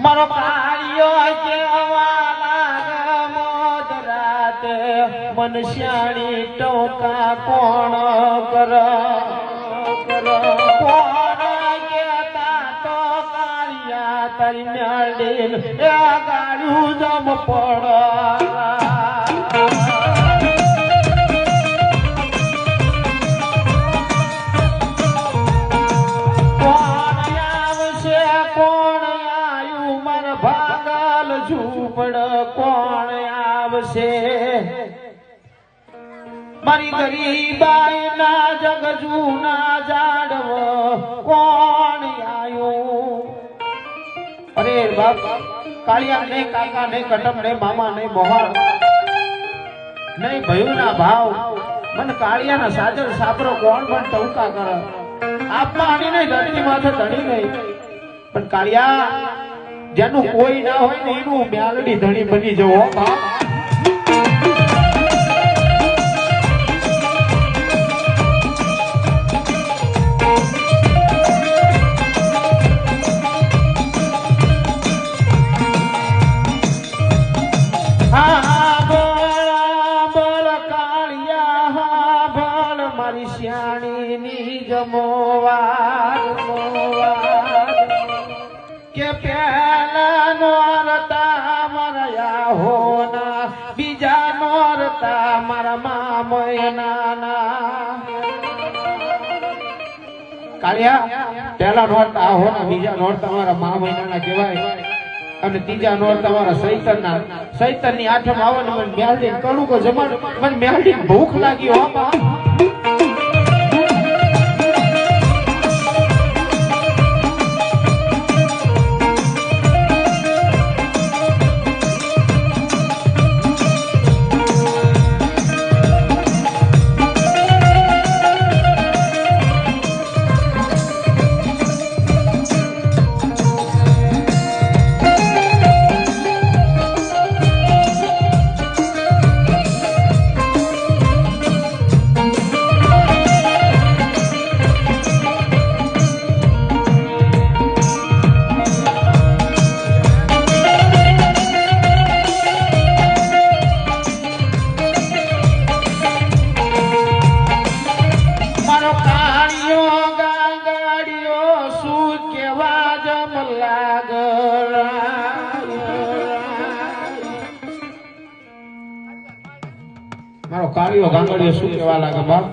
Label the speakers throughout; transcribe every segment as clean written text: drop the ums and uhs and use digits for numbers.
Speaker 1: મારો કાળિયો કેવાલા મોદ રાતે મનસ્યાણી ટોકા કોણ કર કોણ કેતા તો કાળિયા તારી મેળીન એ ગાડ્યું જમ પડ ઝૂપડ કોણ આવશે મારી ગરીબાઈ ના જગજૂના જાડવ કોણ આયું અરે બાપ કાળિયા ને કાકા ને કટમ ને મામા ને મોહન નહીં ભયું ના ભાવ મને કાળિયા ના સાજર સાપરો કોણ પણ ટવકા કરે આપમાં આની નહીં ધણી માથે ધણી નહીં પણ કાળિયા જેનું કોઈ ના હોય ને એનું મ્યાલડી ધણી બની જવો બાપ મારી શ્યાણી ની જમોવા કે પહેલા નોરતા મારા હોના બીજા નોરતા મારા મામયના કાળિયા પહેલા નોરતા હોના બીજા નોરતા મારા મામયના કહેવાય અને ત્રીજા નોરતા મારા સૈતન ની આઠમ આવવાનું મને મેલડી કણું કો જમાડ મને મેલડી ભૂખ લાગી હો બા મારો કાળિયો ગાંગડિયો શું કેવા લાગે બાપ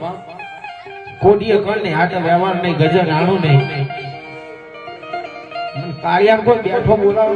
Speaker 1: કોડીએ કણ ને આટે વ્યવહાર નહીં ગજન આણું નહીં કાળિયા કોઈ બેઠો બોલાવ